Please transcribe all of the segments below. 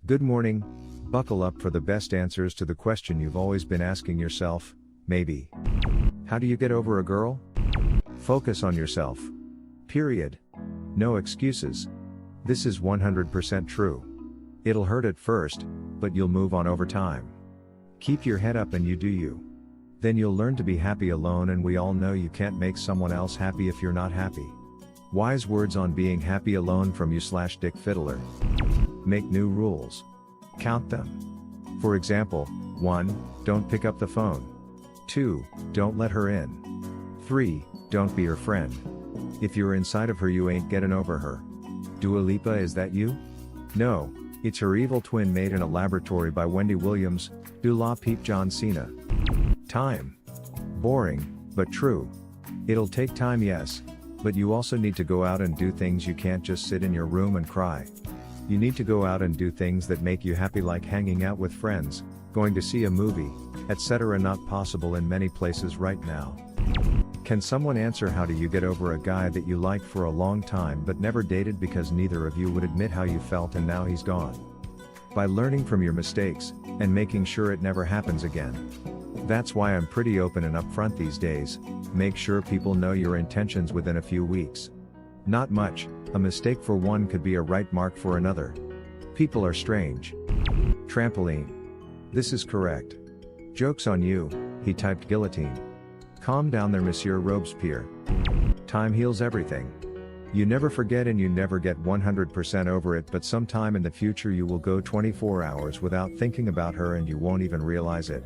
Good morning. Buckle up for the best answers to the question you've always been asking yourself, maybe. How do you get over a girl? Focus on yourself. Period. No excuses. This is 100% true. It'll hurt at first, but you'll move on over time. Keep your head up and you do you. Then you'll learn to be happy alone, and we all know you can't make someone else happy if you're not happy. Wise words on being happy alone from you/Dick Fiddler. Make new rules. Count them. For example, 1. Don't pick up the phone. 2. Don't let her in. 3. Don't be her friend. If you're inside of her, you ain't getting over her. Dua Lipa, is that you? No, it's her evil twin made in a laboratory by Wendy Williams, Dula Peep John Cena. Time. Boring, but true. It'll take time, yes, but you also need to go out and do things. You can't just sit in your room and cry. You need to go out and do things that make you happy, like hanging out with friends, going to see a movie, etc. Not possible in many places right now. Can someone answer, how do you get over a guy that you liked for a long time but never dated because neither of you would admit how you felt and now he's gone? By learning from your mistakes, and making sure it never happens again. That's why I'm pretty open and upfront these days. Make sure people know your intentions within a few weeks. Not much, a mistake for one could be a right mark for another. People are strange. Trampoline. This is correct. Joke's on you, he typed guillotine. Calm down there, Monsieur Robespierre. Time heals everything. You never forget and you never get 100% over it, but sometime in the future you will go 24 hours without thinking about her and you won't even realize it.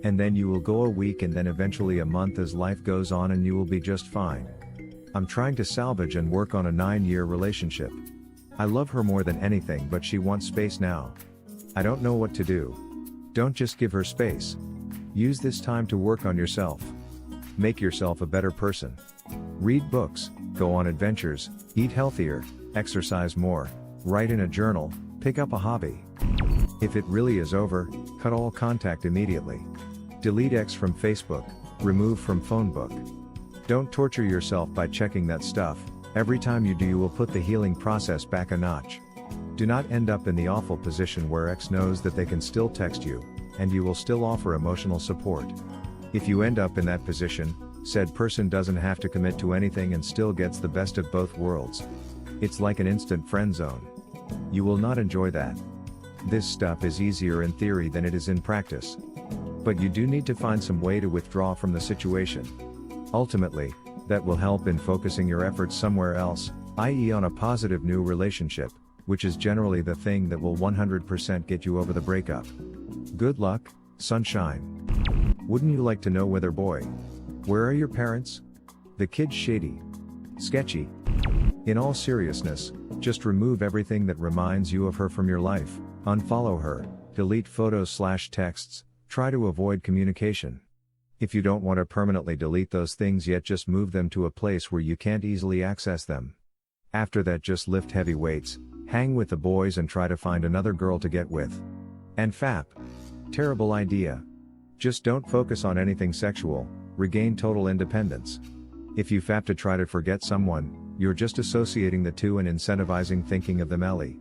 And then you will go a week and then eventually a month as life goes on and you will be just fine. I'm trying to salvage and work on a 9-year relationship. I love her more than anything, but she wants space now. I don't know what to do. Don't just give her space. Use this time to work on yourself. Make yourself a better person. Read books, go on adventures, eat healthier, exercise more, write in a journal, pick up a hobby. If it really is over, cut all contact immediately. Delete X from Facebook, remove from phone book. Don't torture yourself by checking that stuff. Every time you do, you will put the healing process back a notch. Do not end up in the awful position where X knows that they can still text you, and you will still offer emotional support. If you end up in that position, said person doesn't have to commit to anything and still gets the best of both worlds. It's like an instant friend zone. You will not enjoy that. This stuff is easier in theory than it is in practice. But you do need to find some way to withdraw from the situation. Ultimately, that will help in focusing your efforts somewhere else, i.e. on a positive new relationship, which is generally the thing that will 100% get you over the breakup. Good luck, sunshine. Wouldn't you like to know whether boy? Where are your parents? The kid's shady. Sketchy. In all seriousness, just remove everything that reminds you of her from your life, unfollow her, delete photos/texts, try to avoid communication. If you don't want to permanently delete those things yet, just move them to a place where you can't easily access them. After that, just lift heavy weights, hang with the boys and try to find another girl to get with. And fap. Terrible idea. Just don't focus on anything sexual, regain total independence. If you fap to try to forget someone, you're just associating the two and incentivizing thinking of them. Ellie.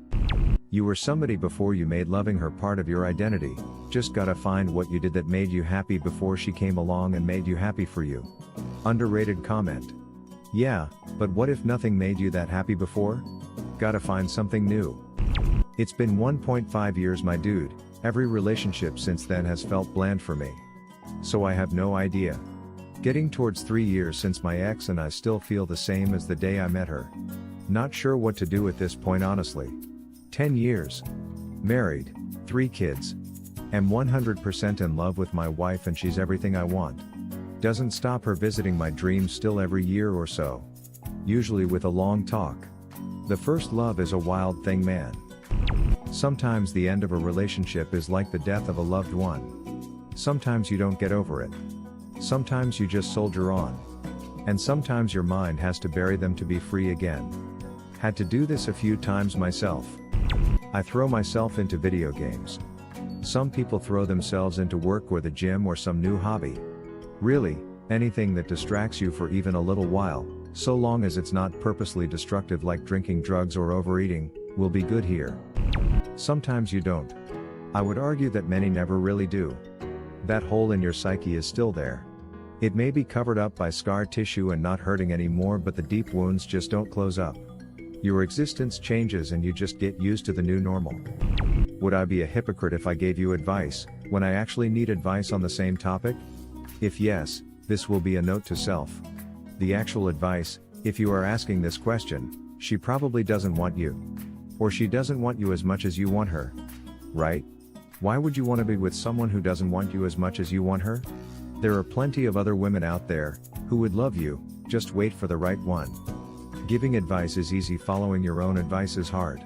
You were somebody before you made loving her part of your identity, just gotta find what you did that made you happy before she came along and made you happy for you. Underrated comment. Yeah, but what if nothing made you that happy before? Gotta find something new. It's been 1.5 years, my dude, every relationship since then has felt bland for me. So I have no idea. Getting towards 3 years since my ex and I still feel the same as the day I met her. Not sure what to do at this point, honestly. 10 years. Married, 3 kids. Am 100% in love with my wife and she's everything I want. Doesn't stop her visiting my dreams still every year or so. Usually with a long talk. The first love is a wild thing, man. Sometimes the end of a relationship is like the death of a loved one. Sometimes you don't get over it. Sometimes you just soldier on. And sometimes your mind has to bury them to be free again. Had to do this a few times myself. I throw myself into video games. Some people throw themselves into work or the gym or some new hobby. Really, anything that distracts you for even a little while, so long as it's not purposely destructive like drinking drugs or overeating, will be good here. Sometimes you don't. I would argue that many never really do. That hole in your psyche is still there. It may be covered up by scar tissue and not hurting anymore, but the deep wounds just don't close up. Your existence changes and you just get used to the new normal. Would I be a hypocrite if I gave you advice, when I actually need advice on the same topic? If yes, this will be a note to self. The actual advice, if you are asking this question, she probably doesn't want you. Or she doesn't want you as much as you want her. Right? Why would you want to be with someone who doesn't want you as much as you want her? There are plenty of other women out there, who would love you, just wait for the right one. Giving advice is easy, following your own advice is hard.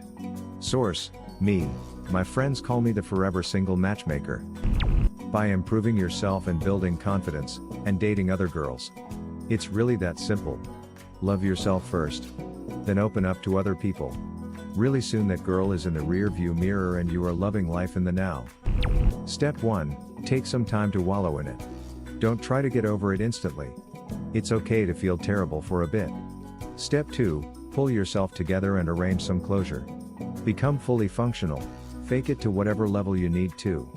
Source: me. My friends call me the forever single matchmaker. By improving yourself and building confidence, and dating other girls. It's really that simple. Love yourself first. Then open up to other people. Really soon that girl is in the rear view mirror and you are loving life in the now. Step 1, take some time to wallow in it. Don't try to get over it instantly. It's okay to feel terrible for a bit. Step 2, pull yourself together and arrange some closure. Become fully functional, fake it to whatever level you need to.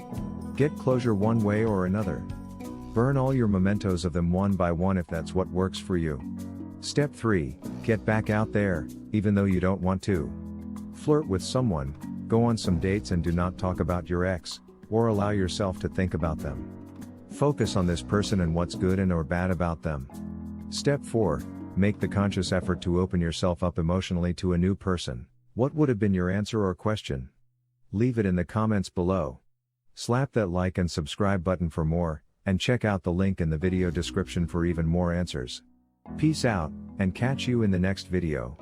Get closure one way or another. Burn all your mementos of them one by one if that's what works for you. Step 3, get back out there, even though you don't want to. Flirt with someone, go on some dates and do not talk about your ex, or allow yourself to think about them. Focus on this person and what's good and or bad about them. Step 4, make the conscious effort to open yourself up emotionally to a new person. What would have been your answer or question? Leave it in the comments below. Slap that like and subscribe button for more, and check out the link in the video description for even more answers. Peace out, and catch you in the next video.